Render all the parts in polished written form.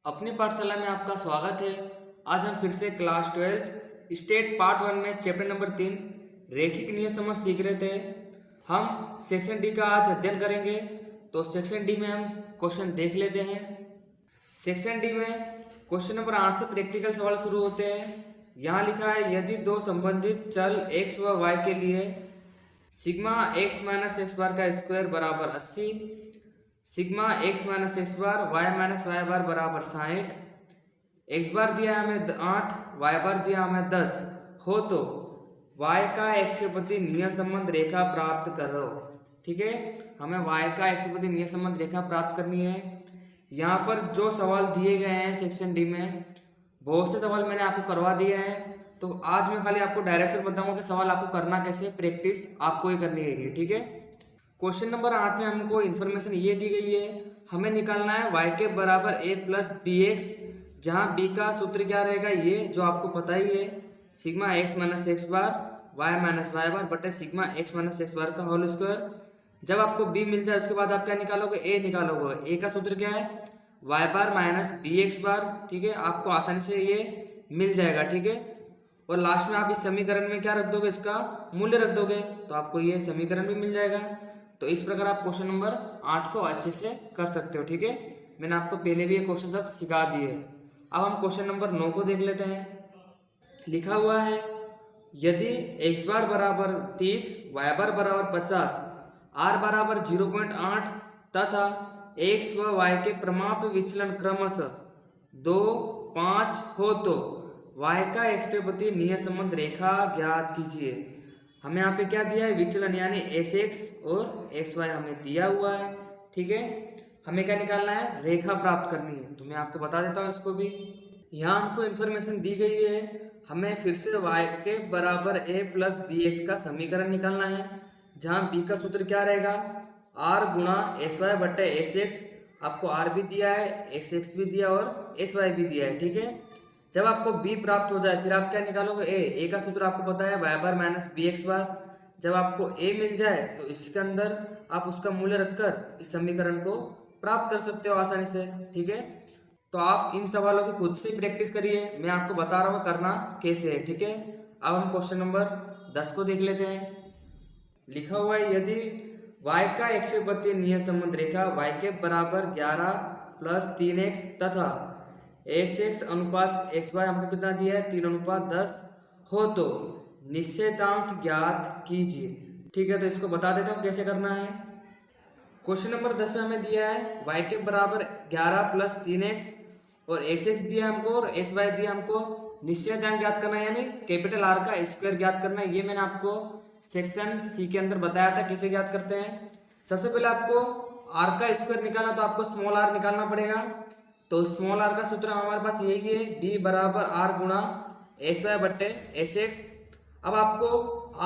अपनी पाठशाला में आपका स्वागत है। आज हम फिर से क्लास 12 स्टेट पार्ट 1 में चैप्टर नंबर 3 रैखिक नियत समझ सीख रहे थे। हम सेक्शन डी का आज अध्ययन करेंगे। तो सेक्शन डी में हम क्वेश्चन देख लेते हैं। सेक्शन डी में क्वेश्चन नंबर 8 से प्रैक्टिकल सवाल शुरू होते हैं। यहाँ लिखा है, यदि दो संबंधित चल x व y के लिए सिग्मा x माइनस एक्स बार का स्क्वायर बराबर 80, सिग्मा x माइनस एक्स बार y माइनस वाई बार बराबर 60, x बार दिया हमें 8, y बार दिया हमें 10 हो तो y का x के प्रति नियत संबंध रेखा प्राप्त करो। ठीक है, हमें y का x के प्रति नियत संबंध रेखा प्राप्त करनी है। यहाँ पर जो सवाल दिए गए हैं सेक्शन डी में, बहुत से सवाल मैंने आपको करवा दिए हैं। तो आज मैं खाली आपको डायरेक्शन बताऊंगा कि सवाल आपको करना कैसे, प्रैक्टिस आपको ही करनी है। ठीक है, क्वेश्चन नंबर 8 में हमको इन्फॉर्मेशन ये दी गई है, हमें निकालना है y के बराबर a प्लस बी एक्स, जहाँ b का सूत्र क्या रहेगा, ये जो आपको पता ही है, सिग्मा x माइनस एक्स बार y माइनस वाई बार बटे सिग्मा x माइनस एक्स बार का होल स्क्वायर। जब आपको b मिल जाए उसके बाद आप क्या निकालोगे, a निकालोगे। a का सूत्र क्या है, y बार माइनस बी एक्स बार। ठीक है, आपको आसानी से ये मिल जाएगा। ठीक है, और लास्ट में आप इस समीकरण में क्या रख दोगे, इसका मूल्य रख दोगे, तो आपको ये समीकरण भी मिल जाएगा। तो इस प्रकार आप क्वेश्चन नंबर 8 को अच्छे से कर सकते हो। ठीक है, मैंने आपको पहले भी ये क्वेश्चन सब सिखा दिए। अब हम क्वेश्चन नंबर 9 को देख लेते हैं। लिखा हुआ है, यदि x बार बराबर 30, y बार बराबर 50, r बराबर 0.8 तथा x व y के प्रमाप विचलन क्रमशः 2, 5 हो तो y का x के प्रति नियत संबंध रेखा ज्ञात कीजिए। हमें यहाँ पे क्या दिया है, विचलन यानी एस एक्स और एक्स वाई हमें दिया हुआ है। ठीक है, हमें क्या निकालना है, रेखा प्राप्त करनी है। तो मैं आपको बता देता हूँ इसको भी। यहाँ हमको इन्फॉर्मेशन दी गई है, हमें फिर से y के बराबर a प्लस बी एक्स का समीकरण निकालना है, जहाँ b का सूत्र क्या रहेगा, r गुणा एस वाई बटे एस एक्स। आपको r भी दिया है, एस एक्स भी दिया और एस वाई भी दिया है। ठीक है, जब आपको b प्राप्त हो जाए फिर आप क्या निकालोगे, a का सूत्र आपको पता है, y बार माइनस बी एक्स बार। जब आपको a मिल जाए तो इसके अंदर आप उसका मूल्य रखकर इस समीकरण को प्राप्त कर सकते हो आसानी से। ठीक है, तो आप इन सवालों की खुद से प्रैक्टिस करिए, मैं आपको बता रहा हूँ करना कैसे है। ठीक है, अब हम क्वेश्चन नंबर 10 को देख लेते हैं। लिखा हुआ है, यदि y का x के प्रति नियत संबंध रेखा y के बराबर 11 प्लस 3x तथा एस एक्स अनुपात एक्स वाई हमको कितना दिया है, 3:10 हो तो निश्चेतांक ज्ञात कीजिए। ठीक है, तो इसको बता देता हूँ कैसे करना है। क्वेश्चन नंबर 10 में हमें दिया है y के बराबर 11 प्लस 3x और एस एक्स दिया हमको और एस वाई दिया हमको। निश्चेतांक ज्ञात करना है यानी कैपिटल आर का स्क्वायर ज्ञात करना है। ये मैंने आपको सेक्शन सी के अंदर बताया था कैसे ज्ञात करते हैं। सबसे पहले आपको आर का स्क्वायर निकालना, तो आपको स्मॉल आर निकालना पड़ेगा। तो स्मॉल आर का सूत्र हमारे पास यही है, b बराबर आर गुणा एस वाई बट्टे एस एक्स। अब आपको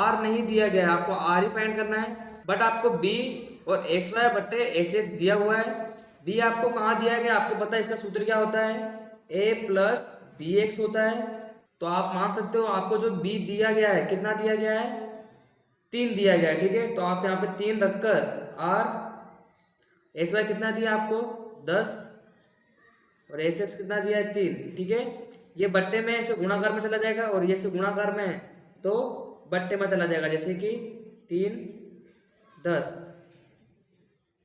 r नहीं दिया गया है, आपको r ही फाइंड करना है, बट आपको b और एस वाई बट्टे एस एक्स दिया हुआ है। b आपको कहाँ दिया गया, आपको पता है इसका सूत्र क्या होता है, a प्लस बी एक्स होता है। तो आप मान सकते हो आपको जो b दिया गया है, कितना दिया गया है, 3 दिया गया है। ठीक है, तो आप यहाँ पे 3 रखकर r एस वाई कितना दिया आपको 10 और एस एक्स कितना दिया है 3। ठीक है, ये बट्टे में ऐसे गुणाकार में चला जाएगा और ये से गुणाकार में है तो बट्टे में चला जाएगा, जैसे कि 3, 10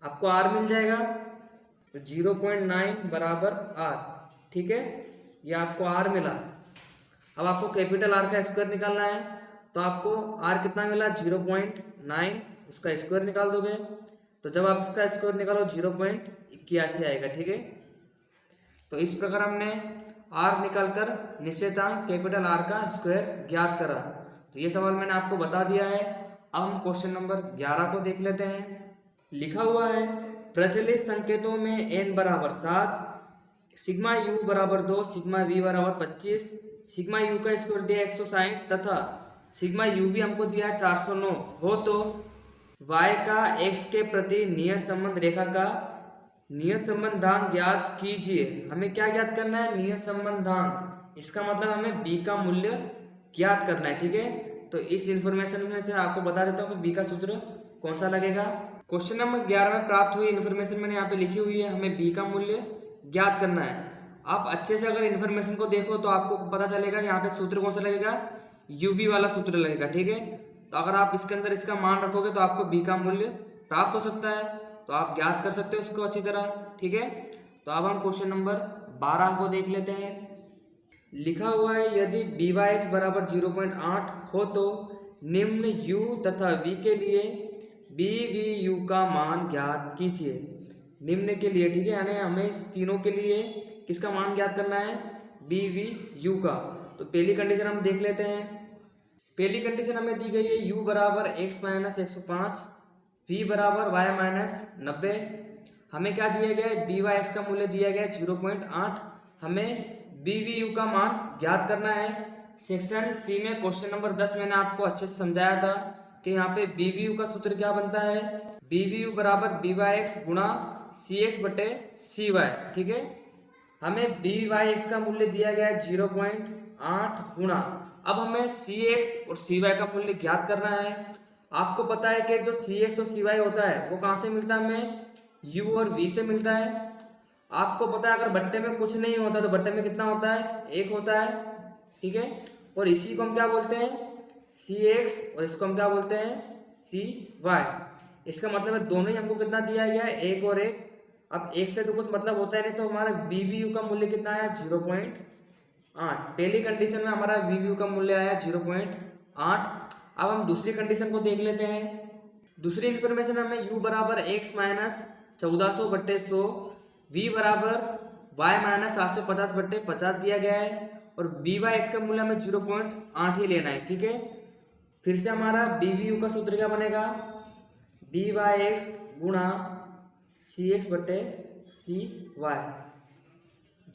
आपको r मिल जाएगा, तो 0.9 बराबर r। ठीक है, ये आपको r मिला। अब आपको कैपिटल R का स्क्वायर निकालना है, तो आपको r कितना मिला 0.9, उसका स्क्वायर निकाल दोगे, तो जब आप इसका स्क्वायर निकालो 0.81 आएगा। ठीक है, तो इस प्रकार हमने r निकालकर निश्चेतांक कैपिटल R का स्क्वायर ज्ञात करा। तो ये सवाल मैंने आपको बता दिया है। अब हम क्वेश्चन नंबर 11 को देख लेते हैं। लिखा हुआ है, प्रचलित संकेतों में n बराबर 7, सिग्मा u बराबर 2, सिग्मा v बराबर 25, सिग्मा u का स्क्वायर दिया 160 तथा सिग्मा u भी हमको दिया 409 हो तो y का x के प्रति नियत संबंध रेखा का नियत संबंधांक ज्ञात कीजिए। हमें क्या ज्ञात करना है, नियत संबंधांक। इसका मतलब हमें b का मूल्य ज्ञात करना है। ठीक है, तो इस इंफॉर्मेशन में से आपको बता देता हूँ कि b का सूत्र कौन सा लगेगा। क्वेश्चन नंबर 11 में प्राप्त हुई इन्फॉर्मेशन मैंने यहाँ पे लिखी हुई है, हमें b का मूल्य ज्ञात करना है। आप अच्छे से अगर इन्फॉर्मेशन को देखो तो आपको पता चलेगा कि यहाँ पे सूत्र कौन सा लगेगा, यूवी वाला सूत्र लगेगा। ठीक है, तो अगर आप इसके अंदर इसका मान रखोगे तो आपको बी का मूल्य प्राप्त हो सकता है, तो आप ज्ञात कर सकते हो उसको अच्छी तरह। ठीक है, तो अब हम क्वेश्चन नंबर 12 को देख लेते हैं। लिखा हुआ है यदि बी वाई एक्स बराबर 0.8 हो तो निम्न u तथा v के लिए बी वी यू का मान ज्ञात कीजिए। निम्न के लिए, ठीक है, यानी हमें तीनों के लिए किसका मान ज्ञात करना है, बी वी यू का। तो पहली कंडीशन हम देख लेते हैं। पहली कंडीशन हमें दी गई है u बराबर x माइनस 105, v बराबर y माइनस 90। हमें क्या दिया गया है, बी वाई एक्स का मूल्य दिया गया है 0.8। हमें बी वी यू का मान ज्ञात करना है। सेक्शन सी में क्वेश्चन नंबर 10 मैंने आपको अच्छे से समझाया था कि यहाँ पे बी वी यू का सूत्र क्या बनता है, बी वी यू बराबर बी वाई एक्स गुणा सी एक्स बटे सी वाई। ठीक है, हमें बी वाई एक्स का मूल्य दिया गया है 0.8 गुणा, अब हमें सी एक्स और सी वाई का मूल्य ज्ञात करना है। आपको पता है कि जो सी एक्स और सी वाई होता है वो कहाँ से मिलता है, हमें u और v से मिलता है। आपको पता है अगर बट्टे में कुछ नहीं होता तो बट्टे में कितना होता है, एक होता है। ठीक है, और इसी को हम क्या बोलते हैं, सी एक्स, और इसको हम क्या बोलते हैं, सी वाई। इसका मतलब है दोनों ही हमको कितना दिया गया है, एक और एक। अब एक से तो कुछ मतलब होता है नहीं, तो हमारा बी वी यू का मूल्य कितना आया, 0.8। पहली कंडीशन में हमारा बी वी यू का मूल्य आया 0.8। अब हम दूसरी कंडीशन को देख लेते हैं। दूसरी इन्फॉर्मेशन हमें u बराबर x माइनस 1400 बट्टे 100, v बराबर y माइनस 750 बट्टे 50 दिया गया है, और बी वाई एक्स का मूल्य हमें 0.8 ही लेना है। ठीक है, फिर से हमारा बी वी यू का सूत्र क्या बनेगा, बी वाई एक्स गुणा सी एक्स बट्टे सी वाई।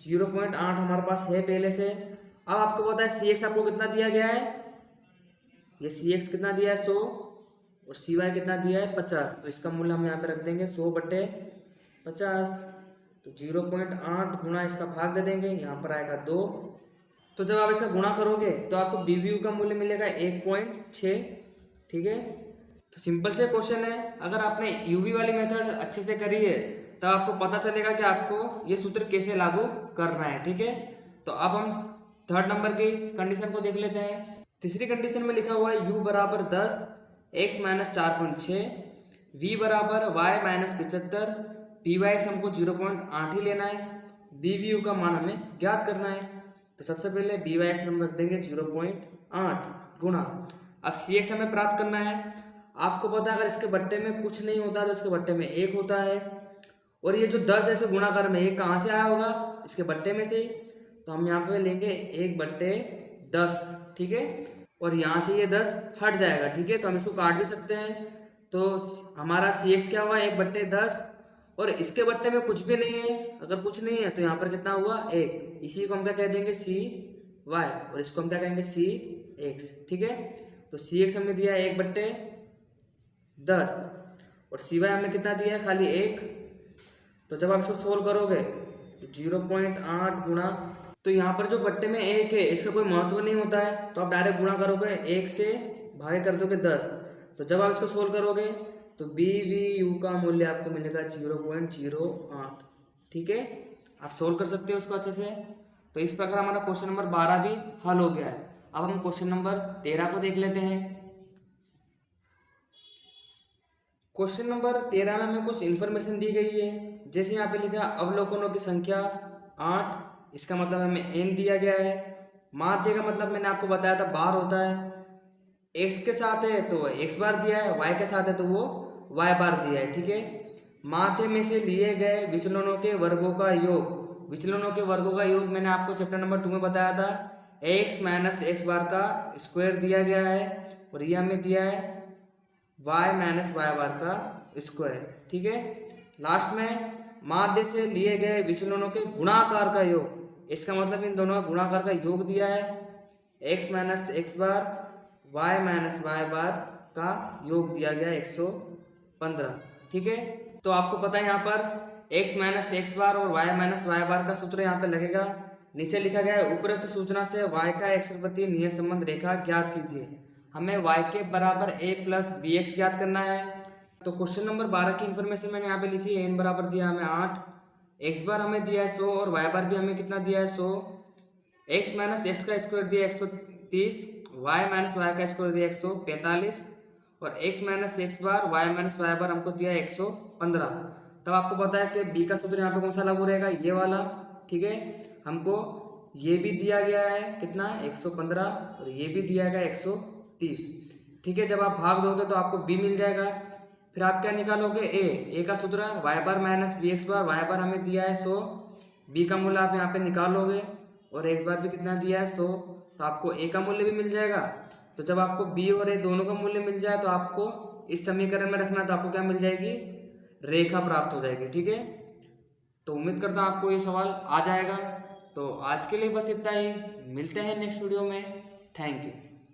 0.8 हमारे पास है पहले से। अब आपको पता है सी एक्स आपको कितना दिया गया है, ये सी एक्स कितना दिया है 100, और सी वाई कितना दिया है 50। तो इसका मूल्य हम यहाँ पे रख देंगे 100 बट्टे 50। तो 0.8 गुणा इसका भाग दे देंगे, यहाँ पर आएगा 2। तो जब आप इसका गुणा करोगे तो आपको बी वी यू का मूल्य मिलेगा 1.6। ठीक है, तो सिंपल से क्वेश्चन है। अगर आपने यूवी वाली मेथड अच्छे से करी है तो आपको पता चलेगा कि आपको ये सूत्र कैसे लागू करना है। ठीक है, तो अब हम थर्ड नंबर की कंडीशन को देख लेते हैं। तीसरी कंडीशन में लिखा हुआ है u बराबर 10, x माइनस 4.6, v बराबर y minus 75, P Y X हमको 0.8 ही लेना है, बी वी यू का मान हमें ज्ञात करना है। तो सबसे पहले बी वाई एक्स हम रख देंगे 0.8 गुणा, अब सी एक्स हमें प्राप्त करना है। आपको पता है अगर इसके बट्टे में कुछ नहीं होता तो इसके बट्टे में एक होता है, और ये जो 10 ऐसे गुणाकार में एक कहाँ से आया होगा, इसके बट्टे में से ही। तो हम यहाँ पे लेंगे 1/10। ठीक है, और यहाँ से ये 10 हट जाएगा। ठीक है, तो हम इसको काट भी सकते हैं। तो हमारा सी एक्स क्या हुआ, 1/10, और इसके बट्टे में कुछ भी नहीं है। अगर कुछ नहीं है तो यहाँ पर कितना हुआ, 1। इसी को हम क्या कह देंगे, सी वाई, और इसको हम क्या कहेंगे, सी एक्स। ठीक है, तो सी एक्स हमें दिया है 1/10, और सी वाई हमें कितना दिया है, खाली 1। तो जब आप इसको सोल्व करोगे तो 0.8 गुणा, तो यहाँ पर जो बट्टे में 1 है इसका कोई महत्व नहीं होता है, तो आप डायरेक्ट गुणा करोगे, 1 से भागे कर दोगे 10। तो जब आप इसको सोल्व करोगे तो बी वी यू का मूल्य आपको मिलेगा 0.08। ठीक है, आप सोल्व कर सकते हो उसको अच्छे से। तो इस प्रकार हमारा क्वेश्चन नंबर 12 भी हल हो गया है। अब हम क्वेश्चन नंबर 13 को देख लेते हैं। क्वेश्चन नंबर 13 में हमें कुछ इन्फॉर्मेशन दी गई है। जैसे यहाँ पे लिखा अवलोकनों की संख्या 8, इसका मतलब हमें n दिया गया है। माध्य का मतलब मैंने आपको बताया था बार होता है। x के साथ है तो x बार दिया है, y के साथ है तो वो y बार दिया है। ठीक है, माध्य में से लिए गए विचलनों के वर्गों का योग, विचलनों के वर्गों का योग मैंने आपको चैप्टर नंबर 2 में बताया था। x माइनस x बार का स्क्वायर दिया गया है, और ये हमें दिया है y माइनस y बार का स्क्वायर। ठीक है, लास्ट में माध्य से लिए गए विचलनों के गुणाकार का योग, इसका मतलब इन दोनों का गुणाकार का योग दिया है। x माइनस x बार y माइनस y बार का योग दिया गया 115। ठीक है, तो आपको पता है यहाँ पर x माइनस x बार और y माइनस y बार का सूत्र यहाँ पे लगेगा। नीचे लिखा गया है उपरोक्त सूचना से y का x प्रति नियत संबंध रेखा ज्ञात कीजिए। हमें y के बराबर a प्लस बी ज्ञात करना है। तो क्वेश्चन नंबर 12 की इन्फॉर्मेशन मैंने यहाँ पे लिखी है। n बराबर दिया हमें 8, एक्स बार हमें दिया है 100 और वाई बार भी हमें कितना दिया है 100। एक्स माइनस एक्स का स्क्वायर दिया 130, वाई माइनस वाई का स्क्वायर दिया 145 और एक्स माइनस एक्स बार वाई माइनस वाई बार हमको दिया 115। तब आपको पता है कि बी का सूत्र यहाँ पे कौन सा लागू रहेगा, ये वाला। ठीक है, हमको ये भी दिया गया है कितना 115 और ये भी दिया गया 130। ठीक है, जब आप भाग दोगे तो आपको बी मिल जाएगा। फिर आप क्या निकालोगे, ए का सूत्र है वाई बार माइनस बी एक्स बार, वाई बार हमें दिया है 100, बी का मूल्य आप यहाँ पे निकालोगे और एक्स बार भी कितना दिया है 100, तो आपको ए का मूल्य भी मिल जाएगा। तो जब आपको बी और ए दोनों का मूल्य मिल जाए तो आपको इस समीकरण में रखना, तो आपको क्या मिल जाएगी, रेखा प्राप्त हो जाएगी। ठीक है, तो उम्मीद करता हूँ आपको ये सवाल आ जाएगा। तो आज के लिए बस इतना ही, मिलते हैं नेक्स्ट वीडियो में। Thank you.